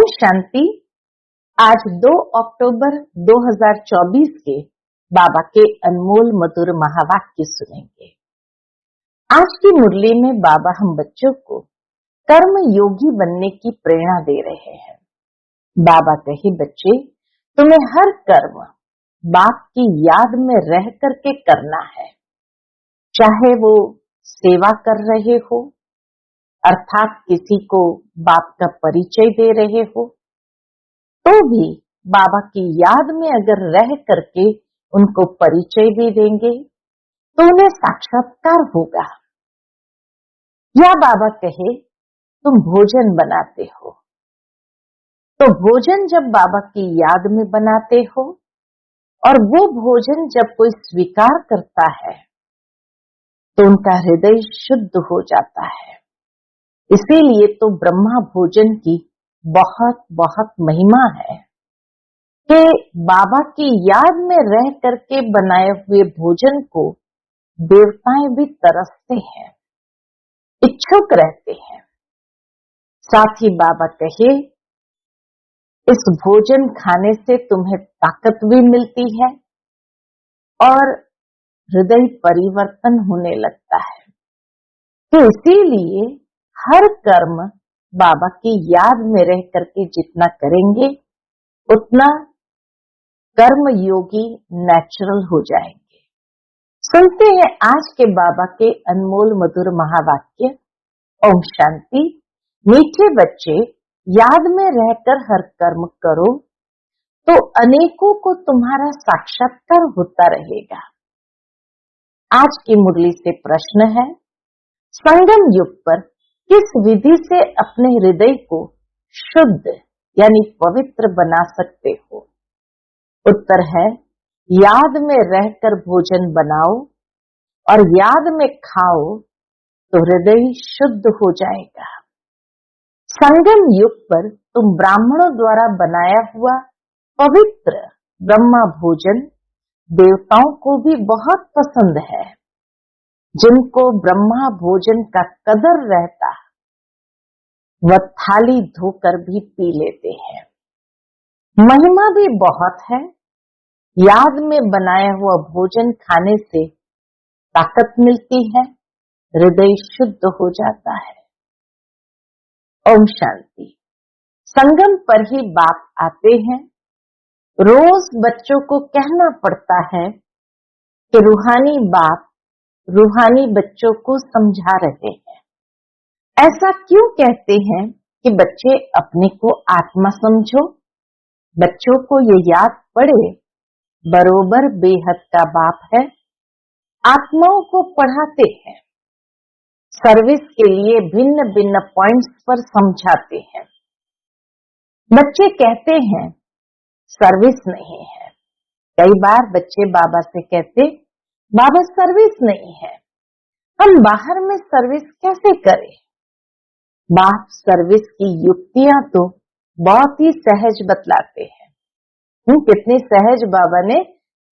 ओम शांति। आज 2 अक्टूबर 2024 के बाबा के अनमोल मधुर महावाक्य सुनेंगे। आज की मुरली में बाबा हम बच्चों को कर्म योगी बनने की प्रेरणा दे रहे हैं। बाबा कहे, बच्चे तुम्हें हर कर्म बाप की याद में रह करके करना है, चाहे वो सेवा कर रहे हो अर्थात किसी को बाप का परिचय दे रहे हो, तो भी बाबा की याद में अगर रह करके उनको परिचय भी देंगे तो उन्हें साक्षात्कार होगा। या बाबा कहे तुम भोजन बनाते हो, तो भोजन जब बाबा की याद में बनाते हो और वो भोजन जब कोई स्वीकार करता है तो उनका हृदय शुद्ध हो जाता है। इसीलिए तो ब्रह्मा भोजन की बहुत बहुत महिमा है कि बाबा की याद में रह करके बनाए हुए भोजन को देवताएं भी तरसते हैं, इच्छुक रहते हैं। साथ ही बाबा कहे, इस भोजन खाने से तुम्हें ताकत भी मिलती है और हृदय परिवर्तन होने लगता है। तो इसीलिए हर कर्म बाबा की याद में रह करके जितना करेंगे उतना कर्म योगी नेचुरल हो जाएंगे। सुनते हैं आज के बाबा के अनमोल मधुर महावाक्य। ओम शांति। मीठे बच्चे, याद में रहकर हर कर्म करो तो अनेकों को तुम्हारा साक्षात्कार होता रहेगा। आज की मुरली से प्रश्न है, संगम युग पर किस विधि से अपने हृदय को शुद्ध यानी पवित्र बना सकते हो? उत्तर है, याद में रहकर भोजन बनाओ और याद में खाओ तो हृदय शुद्ध हो जाएगा। संगम युग पर तुम ब्राह्मणों द्वारा बनाया हुआ पवित्र ब्रह्मा भोजन देवताओं को भी बहुत पसंद है। जिनको ब्रह्मा भोजन का कदर रहता वह थाली धोकर भी पी लेते हैं। महिमा भी बहुत है। याद में बनाया हुआ भोजन खाने से ताकत मिलती है, हृदय शुद्ध हो जाता है। ओम शांति। संगम पर ही बाप आते हैं। रोज बच्चों को कहना पड़ता है कि रूहानी बाप रूहानी बच्चों को समझा रहे हैं। ऐसा क्यों कहते हैं कि बच्चे अपने को आत्मा समझो? बच्चों को ये याद पड़े बरोबर बेहद का बाप है, आत्माओं को पढ़ाते हैं, सर्विस के लिए भिन्न भिन्न पॉइंट्स पर समझाते हैं। बच्चे कहते हैं सर्विस नहीं है। कई बार बच्चे बाबा से कहते, बाबा सर्विस नहीं है, हम बाहर में सर्विस कैसे करें? बाप सर्विस की युक्तियां तो बहुत ही सहज बतलाते हैं। कितनी सहज बाबा ने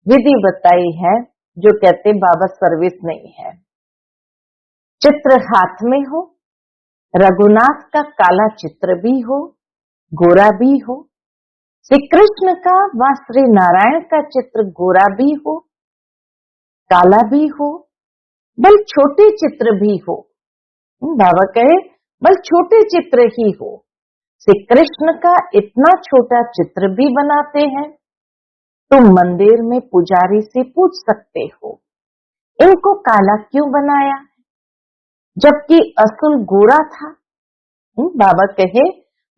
विधि बताई है जो कहते बाबा सर्विस नहीं है। चित्र हाथ में हो, रघुनाथ का काला चित्र भी हो, गोरा भी हो, श्री कृष्ण का व श्री नारायण का चित्र गोरा भी हो, काला भी हो, बल छोटे चित्र भी हो। बाबा कहे बल छोटे चित्र ही हो। श्री कृष्ण का इतना छोटा चित्र भी बनाते हैं। तुम मंदिर में पुजारी से पूछ सकते हो, इनको काला क्यों बनाया जबकि असल गोरा था? बाबा कहे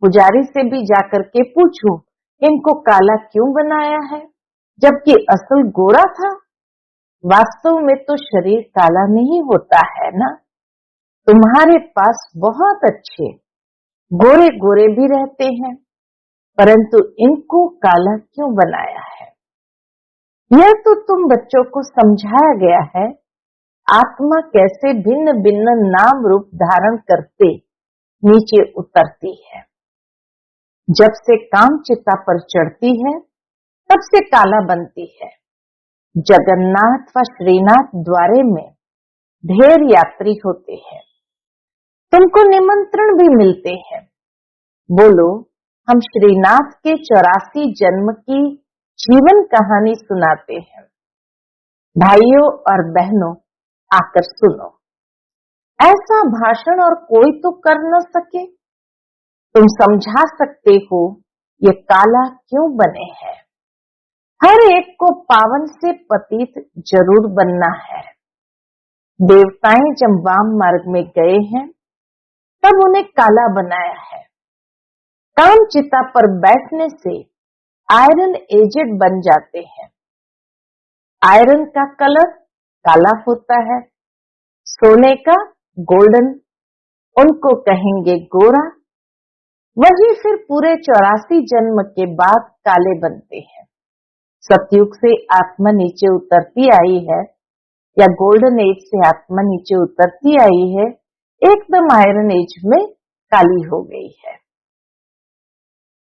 पुजारी से भी जाकर के पूछो, इनको काला क्यों बनाया है जबकि असल गोरा था? वास्तव में तो शरीर काला नहीं होता है ना। तुम्हारे पास बहुत अच्छे गोरे गोरे भी रहते हैं, परंतु इनको काला क्यों बनाया है? यह तो तुम बच्चों को समझाया गया है आत्मा कैसे भिन्न भिन्न नाम रूप धारण करते नीचे उतरती है। जब से काम चिता पर चढ़ती है तब से काला बनती है। जगन्नाथ व श्रीनाथ द्वारे में ढेर यात्री होते हैं, तुमको निमंत्रण भी मिलते हैं। बोलो हम श्रीनाथ के 84 जन्म की जीवन कहानी सुनाते हैं। भाइयों और बहनों, आकर सुनो। ऐसा भाषण और कोई तो कर न सके। तुम समझा सकते हो ये काला क्यों बने हैं। हर एक को पावन से पतित जरूर बनना है। देवताएं जब वाम मार्ग में गए हैं तब उन्हें काला बनाया है। काम चिता पर बैठने से आयरन एजेड बन जाते हैं। आयरन का कलर काला होता है, सोने का गोल्डन, उनको कहेंगे गोरा। वही फिर पूरे 84 जन्म के बाद काले बनते हैं। सतयुग से आत्मा नीचे उतरती आई है या गोल्डन एज से आत्मा नीचे उतरती आई है, एकदम आयरन एज में काली हो गई है।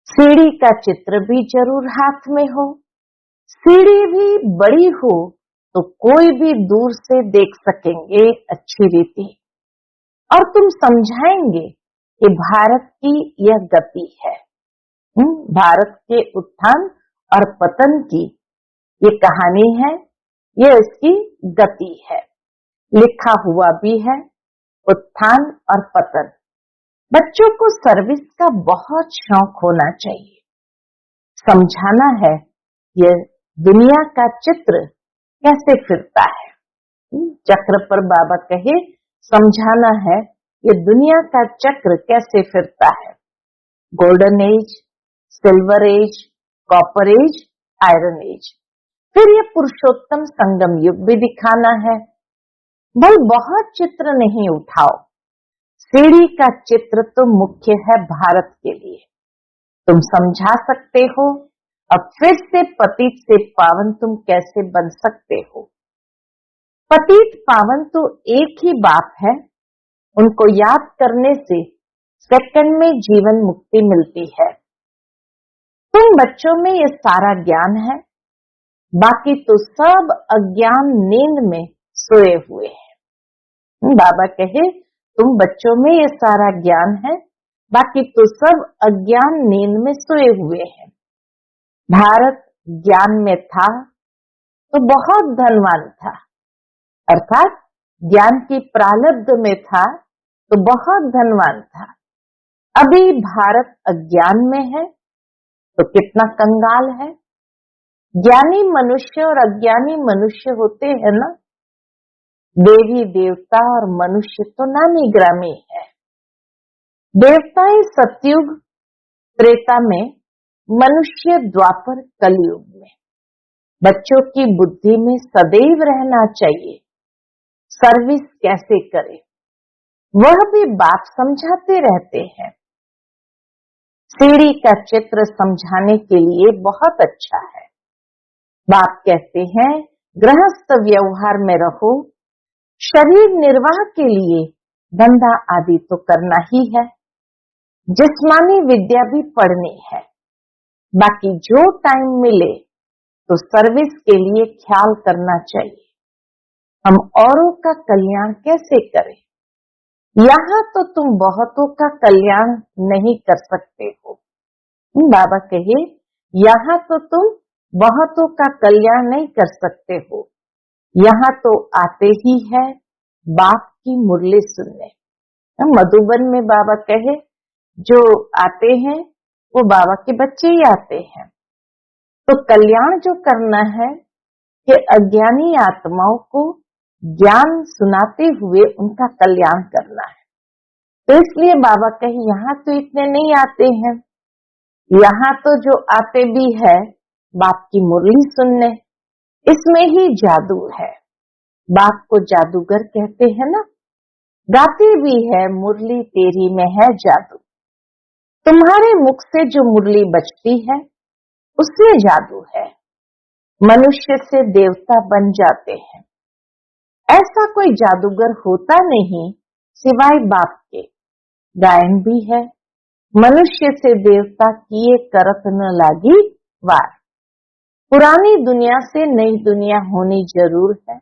सीढ़ी का चित्र भी जरूर हाथ में हो। सीढ़ी भी बड़ी हो तो कोई भी दूर से देख सकेंगे अच्छी रीति, और तुम समझाएंगे कि भारत की यह गति है। भारत के उत्थान और पतन की ये कहानी है, ये इसकी गति है। लिखा हुआ भी है उत्थान और पतन। बच्चों को सर्विस का बहुत शौक होना चाहिए। समझाना है ये दुनिया का चित्र कैसे फिरता है। चक्र पर बाबा कहे समझाना है ये दुनिया का चक्र कैसे फिरता है। Golden age, silver age, copper age, iron age, फिर ये पुरुषोत्तम संगम युग भी दिखाना है। भाई बहुत चित्र नहीं उठाओ, सीढ़ी का चित्र तो मुख्य है भारत के लिए। तुम समझा सकते हो। अब फिर से पतित से पावन तुम कैसे बन सकते हो। पतित पावन तो एक ही बाप है, उनको याद करने से सेकंड में जीवन मुक्ति मिलती है। तुम बच्चों में ये सारा ज्ञान है, बाकी तो सब अज्ञान नींद में सोए हुए हैं। बाबा कहे तुम बच्चों में ये सारा ज्ञान है, बाकी तो सब अज्ञान नींद में सोए हुए हैं। भारत ज्ञान में था तो बहुत धनवान था, अर्थात ज्ञान की प्रारब्ध में था तो बहुत धनवान था। अभी भारत अज्ञान में है तो कितना कंगाल है। ज्ञानी मनुष्य और अज्ञानी मनुष्य होते हैं ना। देवी देवता और मनुष्य तो नामी ग्रामी है। देवताएं सतयुग त्रेता में, मनुष्य द्वापर कलयुग में। बच्चों की बुद्धि में सदैव रहना चाहिए सर्विस कैसे करें, वह भी बाप समझाते रहते हैं। सीढ़ी का चित्र समझाने के लिए बहुत अच्छा है। बाप कहते हैं गृहस्थ व्यवहार में रहो, शरीर निर्वाह के लिए धंधा आदि तो करना ही है, जिस्मानी विद्या भी पढ़नी है। बाकी जो टाइम मिले तो सर्विस के लिए ख्याल करना चाहिए। हम औरों का कल्याण कैसे करें। यहाँ तो तुम बहुतों का कल्याण नहीं कर सकते हो। बाबा कहे यहाँ तो तुम बहुतों का कल्याण नहीं कर सकते हो। यहाँ तो आते ही है बाप की मुरली सुनने। मधुबन में बाबा कहे जो आते हैं वो बाबा के बच्चे ही आते हैं। तो कल्याण जो करना है कि अज्ञानी आत्माओं को ज्ञान सुनाते हुए उनका कल्याण करना है। तो इसलिए बाबा कहे यहाँ तो इतने नहीं आते हैं, यहाँ तो जो आते भी है बाप की मुरली सुनने, इसमें ही जादू है। बाप को जादूगर कहते हैं ना। गाते भी है मुरली तेरी में है जादू। तुम्हारे मुख से जो मुरली बजती है उसमें जादू है। मनुष्य से देवता बन जाते हैं। ऐसा कोई जादूगर होता नहीं सिवाय बाप के। गायन भी है मनुष्य से देवता किए करत न लागी वार। पुरानी दुनिया से नई दुनिया होनी जरूर है,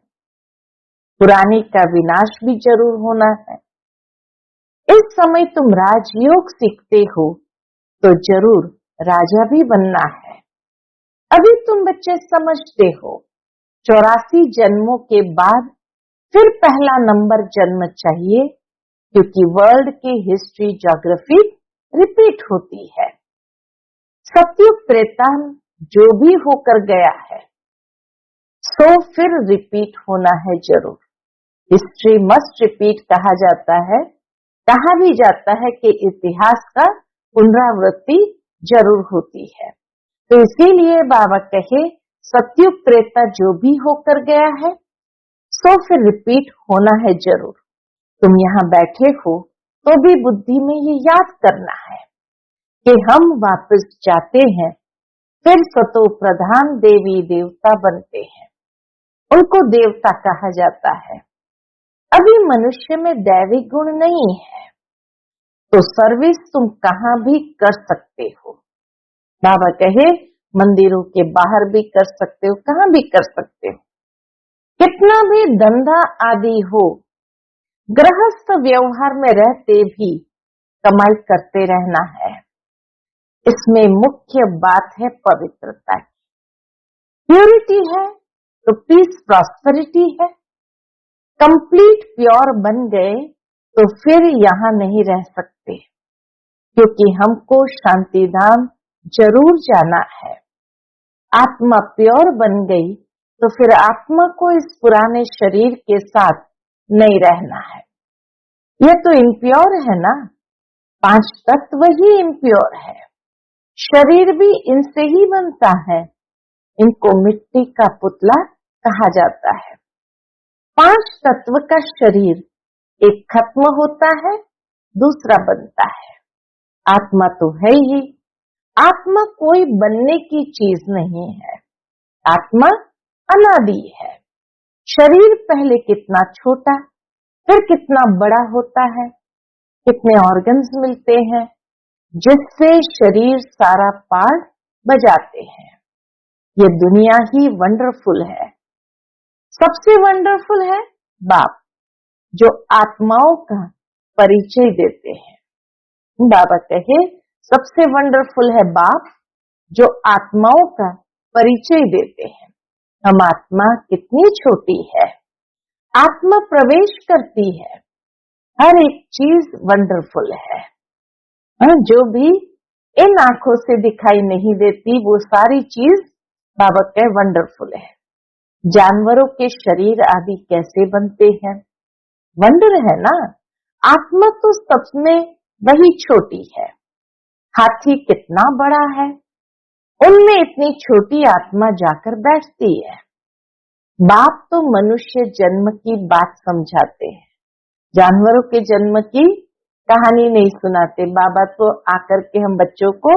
पुरानी का विनाश भी जरूर होना है। इस समय तुम राजयोग सीखते हो तो जरूर राजा भी बनना है। अभी तुम बच्चे समझते हो 84 जन्मों के बाद फिर पहला नंबर जन्म चाहिए, क्योंकि वर्ल्ड की हिस्ट्री ज्योग्राफी रिपीट होती है। सतयुग त्रेता जो भी होकर गया है सो फिर रिपीट होना है जरूर। हिस्ट्री मस्ट रिपीट कहा जाता है। कहा भी जाता है कि इतिहास का पुनरावृत्ति जरूर होती है। तो इसीलिए बाबा कहे सतयुग त्रेता जो भी होकर गया है सो फिर रिपीट होना है जरूर। तुम यहाँ बैठे हो तो भी बुद्धि में ये याद करना है कि हम वापस जाते हैं, फिर सतो प्रधान देवी देवता बनते हैं। उनको देवता कहा जाता है। अभी मनुष्य में दैविक गुण नहीं है, तो सर्विस तुम कहाँ भी कर सकते हो। बाबा कहे मंदिरों के बाहर भी कर सकते हो, कहाँ भी कर सकते हो। कितना भी धंधा आदि हो, गृहस्थ व्यवहार में रहते भी कमाई करते रहना है। इसमें मुख्य बात है पवित्रता की। प्योरिटी है तो पीस प्रॉस्पेरिटी है। कंप्लीट प्योर बन गए तो फिर यहाँ नहीं रह सकते, क्योंकि हमको शांति धाम जरूर जाना है। आत्मा प्योर बन गई तो फिर आत्मा को इस पुराने शरीर के साथ नहीं रहना है। यह तो इम्प्योर है ना, 5 तत्व ही इम्प्योर है। शरीर भी इनसे ही बनता है। इनको मिट्टी का पुतला कहा जाता है। 5 तत्व का शरीर एक खत्म होता है, दूसरा बनता है। आत्मा तो है ही। आत्मा कोई बनने की चीज नहीं है। आत्मा अनादि है। शरीर पहले कितना छोटा फिर कितना बड़ा होता है। कितने ऑर्गन्स मिलते हैं जिससे शरीर सारा पार्ट बजाते हैं। ये दुनिया ही वंडरफुल है। सबसे वंडरफुल है बाप, जो आत्माओं का परिचय देते हैं। बाबा कहे सबसे वंडरफुल है बाप, जो आत्माओं का परिचय देते हैं। हम आत्मा कितनी छोटी है। आत्मा प्रवेश करती है। हर एक चीज वंडरफुल है। जो भी इन आंखों से दिखाई नहीं देती वो सारी चीज बाबा कहे वंडरफुल है। जानवरों के शरीर आदि कैसे बनते हैं, वंडर है ना। आत्मा तो सबमें वही छोटी है। हाथी कितना बड़ा है, उनमें इतनी छोटी आत्मा जाकर बैठती है। बाप तो मनुष्य जन्म की बात समझाते हैं, जानवरों के जन्म की कहानी नहीं सुनाते। बाबा तो आकर के हम बच्चों को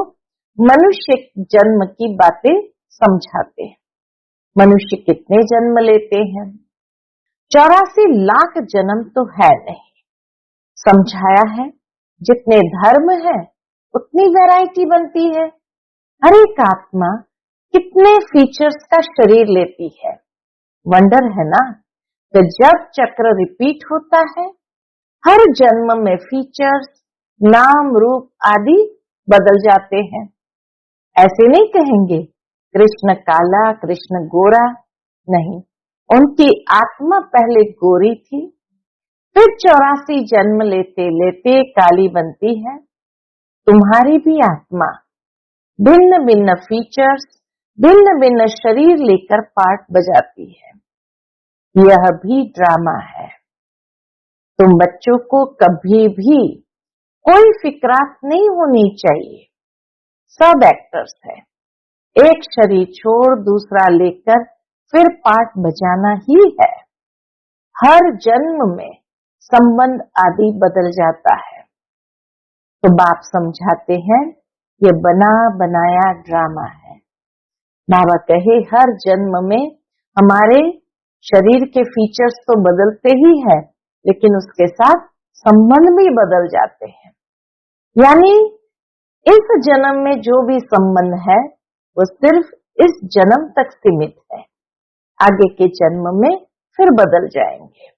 मनुष्य जन्म की बातें समझाते हैं। मनुष्य कितने जन्म लेते हैं, 84 लाख जन्म तो है नहीं। समझाया है जितने धर्म है उतनी वैरायटी बनती है। हर एक आत्मा कितने फीचर्स का शरीर लेती है। वंडर है ना। तो जब चक्र रिपीट होता है, हर जन्म में फीचर्स, नाम, रूप आदि बदल जाते हैं। ऐसे नहीं कहेंगे कृष्ण काला, कृष्ण गोरा, नहीं। उनकी आत्मा पहले गोरी थी, फिर 84 जन्म लेते लेते काली बनती है। तुम्हारी भी आत्मा भिन्न भिन्न फीचर्स, भिन्न भिन्न शरीर लेकर पार्ट बजाती है। यह भी ड्रामा है। तुम बच्चों को कभी भी कोई फिक्रात नहीं होनी चाहिए। सब एक्टर्स है। एक शरीर छोड़ दूसरा लेकर फिर पार्ट बजाना ही है। हर जन्म में संबंध आदि बदल जाता है। तो बाप समझाते हैं ये बना बनाया ड्रामा है। बाबा कहे हर जन्म में हमारे शरीर के फीचर्स तो बदलते ही है, लेकिन उसके साथ संबंध भी बदल जाते हैं। यानी इस जन्म में जो भी संबंध है वो सिर्फ इस जन्म तक सीमित है। आगे के जन्म में फिर बदल जाएंगे।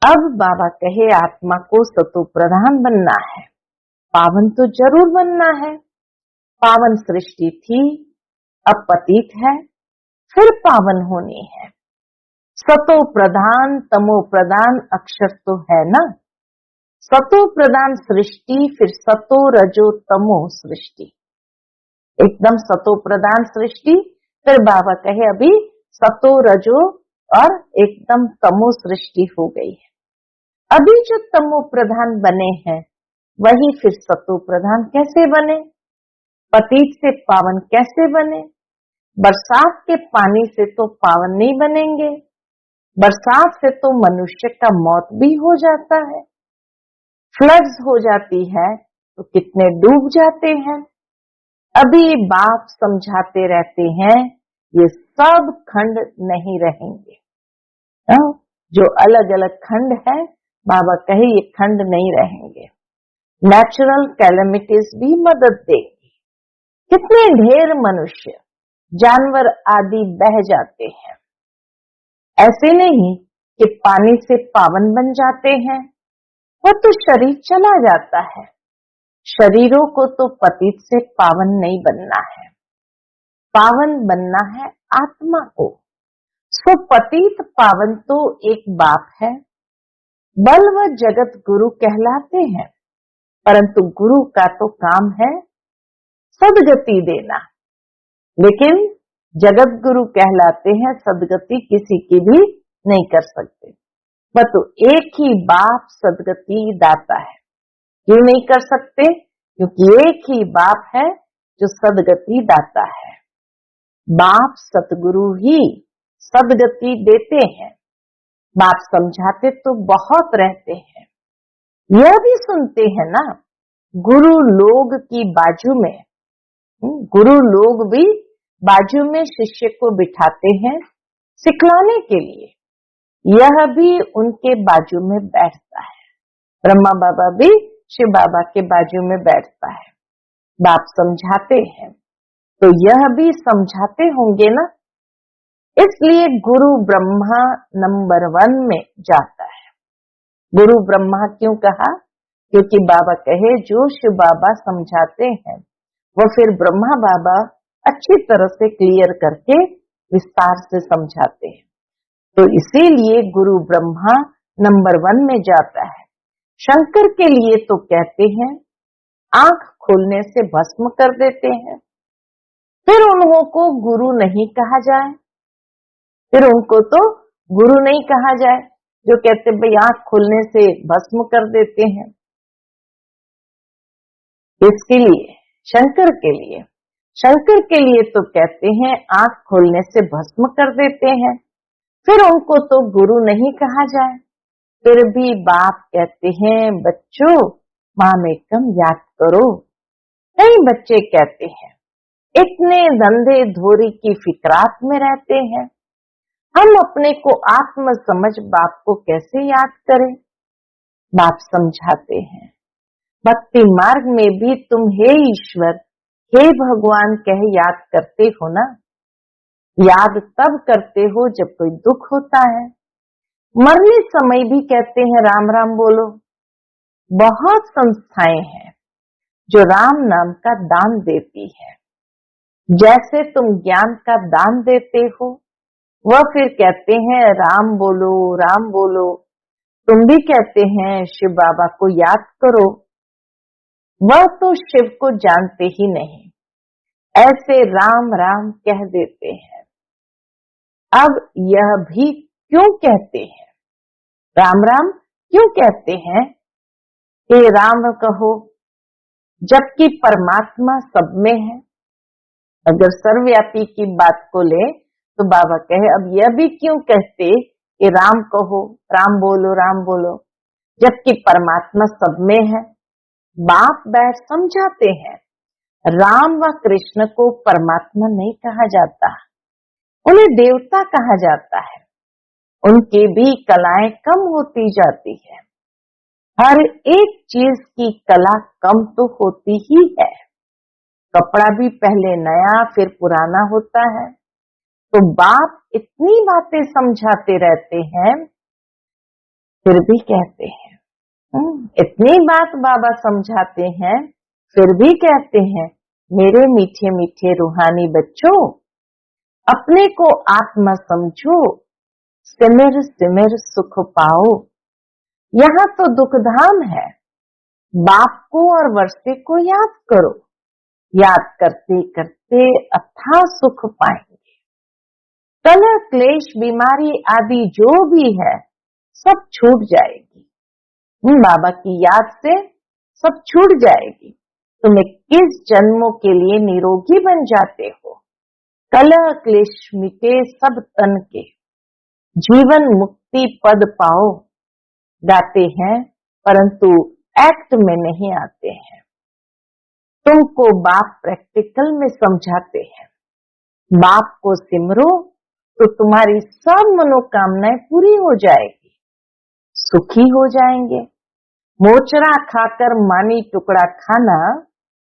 अब बाबा कहे आत्मा को सतो प्रधान बनना है। पावन तो जरूर बनना है। पावन सृष्टि थी, अब पतित है, फिर पावन होनी है। सतो प्रधान तमो प्रधान अक्षर तो है ना। सतो प्रधान सृष्टि, फिर सतो रजो तमो सृष्टि, एकदम सतो प्रधान सृष्टि। फिर बाबा कहे अभी सतो रजो और एकदम तमो सृष्टि हो गई है। अभी जो तमो प्रधान बने हैं वही फिर सतो प्रधान कैसे बने, पतित से पावन कैसे बने। बरसात के पानी से तो पावन नहीं बनेंगे, बरसात से तो मनुष्य का मौत भी हो जाता है, फ्लड्स हो जाती है तो कितने डूब जाते हैं। अभी बाप समझाते रहते हैं ये सब खंड नहीं रहेंगे। जो अलग अलग खंड है बाबा कहे ये खंड नहीं रहेंगे। नेचुरल कैलेमिटीज भी मदद देगी। कितने ढेर मनुष्य जानवर आदि बह जाते हैं। ऐसे नहीं कि पानी से पावन बन जाते हैं, वो तो शरीर चला जाता है। शरीरों को तो पतित से पावन नहीं बनना है, पावन बनना है आत्मा को। सो पतित पावन तो एक बाप है, बल व जगत गुरु कहलाते हैं, परंतु गुरु का तो काम है सदगति देना। लेकिन जगत गुरु कहलाते हैं, सदगति किसी की भी नहीं कर सकते। परंतु एक ही बाप सदगति दाता है। क्यों नहीं कर सकते? क्योंकि एक ही बाप है जो सदगति दाता है। बाप सतगुरु ही सदगति देते हैं। बाप समझाते तो बहुत रहते हैं, यह भी सुनते हैं ना। गुरु लोग की बाजू में, गुरु लोग भी बाजू में शिष्य को बिठाते हैं सिखलाने के लिए, यह भी उनके बाजू में बैठता है। ब्रह्मा बाबा भी शिव बाबा के बाजू में बैठता है। बाप समझाते हैं तो यह भी समझाते होंगे ना। इसलिए गुरु ब्रह्मा नंबर 1 में जाता है। गुरु ब्रह्मा क्यों कहा? क्योंकि बाबा कहे जो शिव बाबा समझाते हैं वो फिर ब्रह्मा बाबा अच्छी तरह से क्लियर करके विस्तार से समझाते हैं। तो इसीलिए गुरु ब्रह्मा नंबर 1 में जाता है। शंकर के लिए तो कहते हैं आंख खोलने से भस्म कर देते हैं। फिर उन्हों को गुरु नहीं कहा जाए, फिर उनको तो गुरु नहीं कहा जाए जो कहते भाई आंख खोलने से भस्म कर देते हैं। इसके लिए शंकर के लिए तो कहते हैं आंख खोलने से भस्म कर देते हैं, फिर उनको तो गुरु नहीं कहा जाए। फिर भी बाप कहते हैं बच्चों मामेकम याद करो। कई बच्चे कहते हैं इतने धंधे धोरी की फिक्रात में रहते हैं, हम अपने को आत्म समझ बाप को कैसे याद करें। बाप समझाते हैं भक्ति मार्ग में भी तुम हे ईश्वर हे भगवान कह याद करते हो ना। याद तब करते हो जब कोई दुख होता है। मरने समय भी कहते हैं राम राम बोलो। बहुत संस्थाएं हैं जो राम नाम का दान देती है। जैसे तुम ज्ञान का दान देते हो, वह फिर कहते हैं राम बोलो राम बोलो। तुम भी कहते हैं शिव बाबा को याद करो, वह तो शिव को जानते ही नहीं, ऐसे राम राम कह देते हैं। अब यह भी क्यों कहते हैं, राम राम क्यों कहते हैं कि राम कहो, जबकि परमात्मा सब में है। अगर सर्वव्यापी की बात को ले तो बाबा कहे अब यह भी क्यों कहते कि राम कहो राम बोलो, जबकि परमात्मा सब में है। बाप बैठ समझाते हैं राम व कृष्ण को परमात्मा नहीं कहा जाता, उन्हें देवता कहा जाता है। उनकी भी कलाएं कम होती जाती है। हर एक चीज की कला कम तो होती ही है। कपड़ा भी पहले नया फिर पुराना होता है। तो बाप इतनी बातें समझाते रहते हैं, फिर भी कहते हैं इतनी बात बाबा समझाते हैं, फिर भी कहते हैं, मेरे मीठे मीठे रूहानी बच्चों, अपने को आत्मा समझो, सिमर सिमर सुख पाओ। यहाँ तो दुखधाम है, बाप को और वर्षे को याद करो, याद करते करते अथाह सुख पाएंगे। कलह क्लेश बीमारी आदि जो भी है सब छूट जाएगी। बाबा की याद से सब छूट जाएगी। तुम 21 जन्मों के लिए निरोगी बन जाते हो। कलह क्लेश मिटे सब तन के, जीवन मुक्ति पद पाओ। गाते हैं परंतु एक्ट में नहीं आते हैं। तुमको बाप प्रैक्टिकल में समझाते हैं। बाप को सिमरो तो तुम्हारी सब मनोकामनाएं पूरी हो जाएगी, सुखी हो जाएंगे। मोचरा खाकर मानी टुकड़ा खाना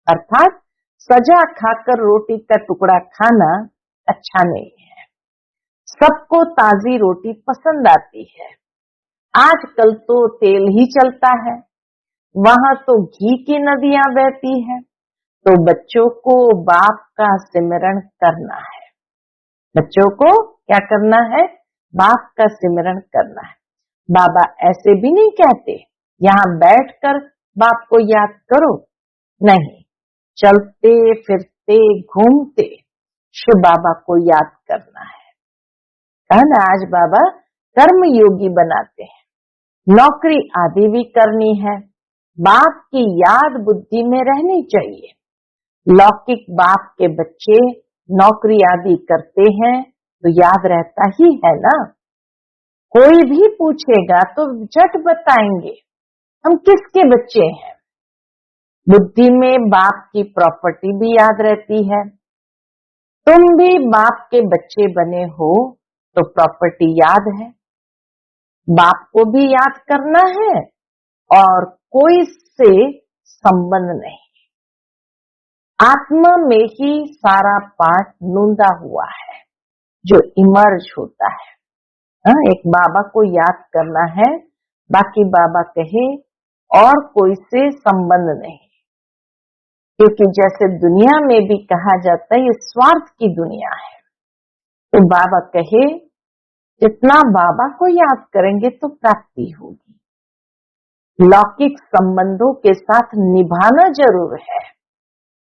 अर्थात सजा खाकर रोटी का टुकड़ा खाना अच्छा नहीं है। सबको ताजी रोटी पसंद आती है। आजकल तो तेल ही चलता है, वहां तो घी की नदियां बहती है। तो बच्चों को बाप का सिमरण करना है। बच्चों को क्या करना है? बाप का सिमरण करना है। बाबा ऐसे भी नहीं कहते यहाँ बैठकर बाप को याद करो, नहीं, चलते फिरते घूमते शिव बाबा को याद करना है ना। आज बाबा कर्म योगी बनाते हैं, नौकरी आदि भी करनी है, बाप की याद बुद्धि में रहनी चाहिए। लौकिक बाप के बच्चे नौकरी आदि करते हैं तो याद रहता ही है ना। कोई भी पूछेगा तो झट बताएंगे हम किसके बच्चे हैं। बुद्धि में बाप की प्रॉपर्टी भी याद रहती है। तुम भी बाप के बच्चे बने हो तो प्रॉपर्टी याद है, बाप को भी याद करना है और कोई से संबंध नहीं। आत्मा में ही सारा पाठ नूंदा हुआ है जो इमर्ज होता है। एक बाबा को याद करना है, बाकी बाबा कहे और कोई से संबंध नहीं। क्योंकि जैसे दुनिया में भी कहा जाता है ये स्वार्थ की दुनिया है, तो बाबा कहे जितना बाबा को याद करेंगे तो प्राप्ति होगी। लौकिक संबंधों के साथ निभाना जरूर है,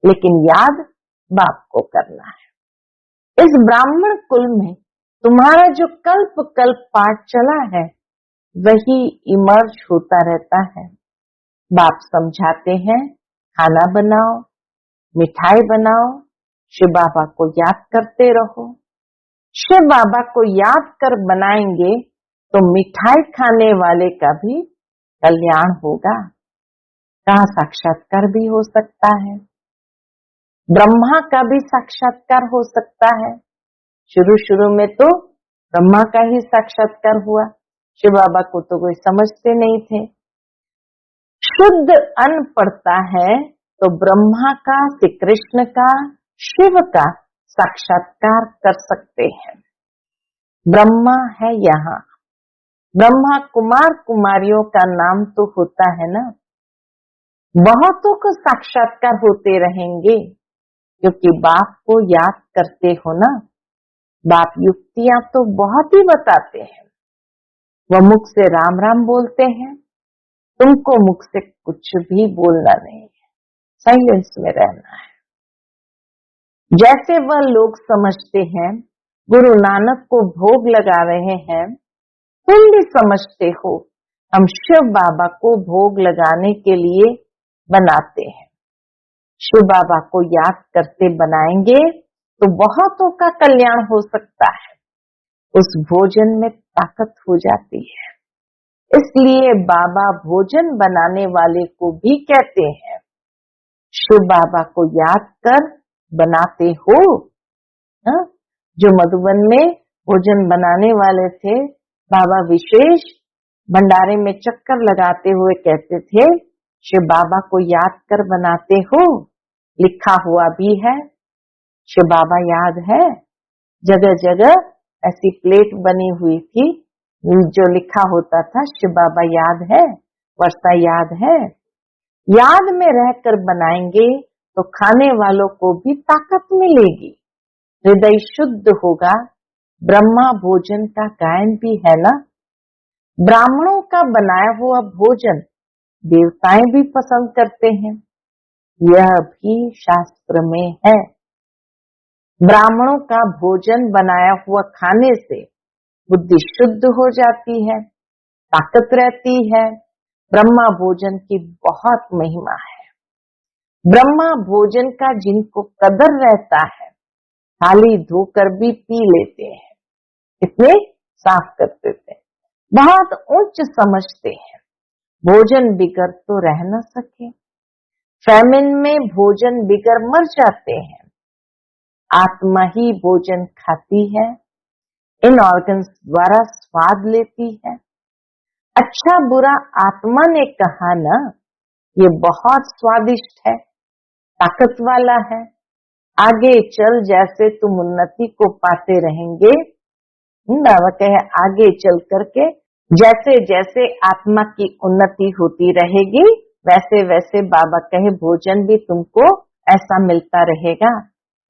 लेकिन याद बाप को करना है। इस ब्राह्मण कुल में तुम्हारा जो कल्प कल्प पाठ चला है वही इमर्ज होता रहता है। बाप समझाते हैं, खाना बनाओ, मिठाई बनाओ, शिव बाबा को याद करते रहो। शिव बाबा को याद कर बनाएंगे तो मिठाई खाने वाले का भी कल्याण होगा। कहाँ साक्षात्कार भी हो सकता है, ब्रह्मा का भी साक्षात्कार हो सकता है। शुरू में तो ब्रह्मा का ही साक्षात्कार हुआ, शिव बाबा को तो कोई समझते नहीं थे। शुद्ध अन्न पड़ता है तो ब्रह्मा का, श्री कृष्ण का, शिव का साक्षात्कार कर सकते हैं। ब्रह्मा है यहाँ, ब्रह्मा कुमार कुमारियों का नाम तो होता है ना। बहुतों को साक्षात्कार होते रहेंगे क्योंकि बाप को याद करते हो ना। बाप युक्तियां तो बहुत ही बताते हैं, वह मुख से राम राम बोलते हैं, तुमको मुख से कुछ भी बोलना नहीं है, साइलेंस में रहना है। जैसे वह लोग समझते हैं गुरु नानक को भोग लगा रहे हैं, तुम भी समझते हो हम शिव बाबा को भोग लगाने के लिए बनाते हैं। शिव बाबा को याद करते बनाएंगे तो बहुतों का कल्याण हो सकता है। उस भोजन में ताकत हो जाती है, इसलिए बाबा भोजन बनाने वाले को भी कहते हैं शिव बाबा को याद कर बनाते हो। जो मधुबन में भोजन बनाने वाले थे, बाबा विशेष भंडारे में चक्कर लगाते हुए कहते थे शिव बाबा को याद कर बनाते हो। लिखा हुआ भी है, शिव बाबा याद है। जगह जगह ऐसी प्लेट बनी हुई थी जो लिखा होता था शिव बाबा याद है। वर्षा याद है? याद में रहकर बनाएंगे तो खाने वालों को भी ताकत मिलेगी, हृदय शुद्ध होगा। ब्रह्मा भोजन का गायन भी है ना। ब्राह्मणों का बनाया हुआ भोजन देवताएं भी पसंद करते हैं, यह भी शास्त्र में है। ब्राह्मणों का भोजन बनाया हुआ खाने से बुद्धि शुद्ध हो जाती है, ताकत रहती है। ब्रह्मा भोजन की बहुत महिमा है। ब्रह्मा भोजन का जिनको कदर रहता है, थाली धोकर भी पी लेते हैं, इतने साफ करते थे, बहुत उच्च समझते हैं। भोजन बिगड़ तो रह न सके, फैमिन में भोजन बिगड़ मर जाते हैं। आत्मा ही भोजन खाती है, इन ऑर्गन्स द्वारा स्वाद लेती है। अच्छा बुरा आत्मा ने कहा ना, ये बहुत स्वादिष्ट है, ताकत वाला है, आगे चल जैसे तुम उन्नति को पाते रहेंगे। बाबा कहे आगे चल करके जैसे जैसे आत्मा की उन्नति होती रहेगी, वैसे वैसे बाबा कहे भोजन भी तुमको ऐसा मिलता रहेगा।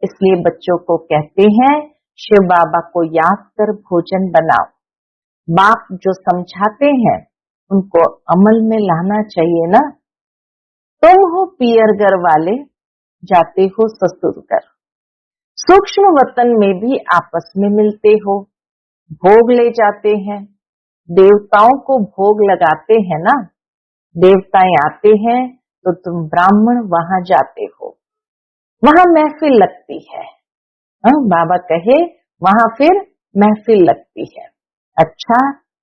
इसलिए बच्चों को कहते हैं शिव बाबा को याद कर भोजन बनाओ। बाप जो समझाते हैं उनको अमल में लाना चाहिए ना। तुम हो पियर घर वाले, जाते हो ससुर घर, सूक्ष्म वतन में भी आपस में मिलते हो, भोग ले जाते हैं, देवताओं को भोग लगाते हैं ना। देवताएं आते हैं तो तुम ब्राह्मण वहां जाते हो, वहां महफिल लगती है। बाबा कहे वहां फिर महफिल लगती है। अच्छा,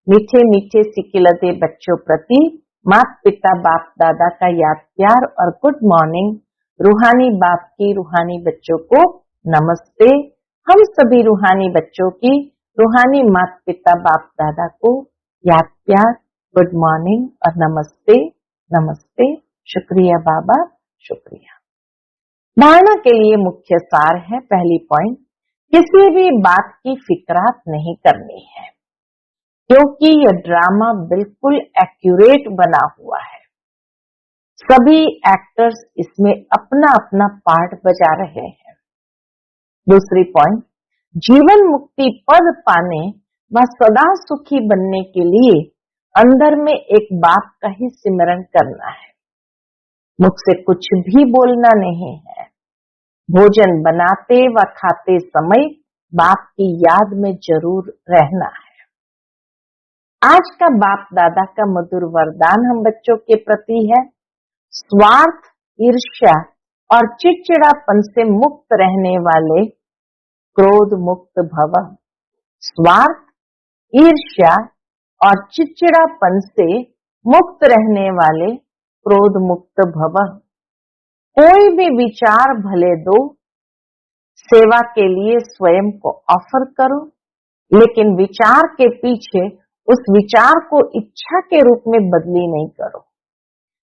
मीठे मीठे सिकिलते बच्चों प्रति माता पिता बाप दादा का याद प्यार और गुड मॉर्निंग। रूहानी बाप की रूहानी बच्चों को नमस्ते। हम सभी रूहानी बच्चों की रूहानी माता पिता बाप दादा को याद प्यार, गुड मॉर्निंग और नमस्ते नमस्ते। शुक्रिया बाबा, शुक्रिया। धारणा के लिए मुख्य सार है, पहली पॉइंट, किसी भी बात की फिक्रात नहीं करनी है, क्योंकि यह ड्रामा बिल्कुल एक्यूरेट बना हुआ है। सभी एक्टर्स इसमें अपना अपना पार्ट बजा रहे हैं। दूसरी पॉइंट, जीवन मुक्ति पद पाने व सदा सुखी बनने के लिए अंदर में एक बाप का ही सिमरन करना है, मुझसे कुछ भी बोलना नहीं है। भोजन बनाते व खाते समय बाप की याद में जरूर रहना है। आज का बाप दादा का मधुर वरदान हम बच्चों के प्रति है, स्वार्थ, ईर्ष्या और चिड़चिड़ापन से मुक्त रहने वाले क्रोध मुक्त भव। स्वार्थ, ईर्ष्या और चिड़चिड़ापन से मुक्त रहने वाले क्रोध मुक्त भव। कोई भी विचार भले दो, सेवा के लिए स्वयं को ऑफर करो, लेकिन विचार के पीछे उस विचार को इच्छा के रूप में बदली नहीं करो।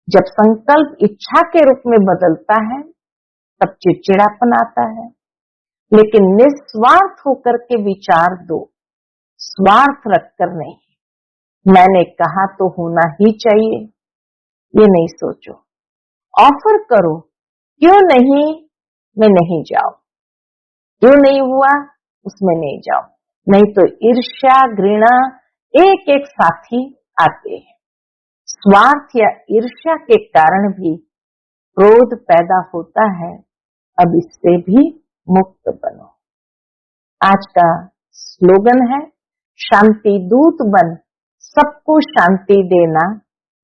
जब संकल्प इच्छा के रूप में बदलता है तब चिड़चिड़ापन आता है, लेकिन निस्वार्थ होकर के विचार दो, स्वार्थ रखकर नहीं। मैंने कहा तो होना ही चाहिए, ये नहीं सोचो। ऑफर करो, क्यों नहीं मैं नहीं जाऊं, क्यों नहीं हुआ उसमें नहीं जाओ। नहीं तो ईर्ष्या घृणा एक एक साथी आते हैं। स्वार्थ या ईर्ष्या के कारण भी क्रोध पैदा होता है, अब इससे भी मुक्त बनो। आज का स्लोगन है, शांति दूत बन सबको शांति देना,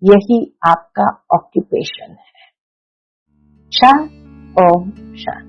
यही आपका ऑक्यूपेशन है। शांति, ओम शांति।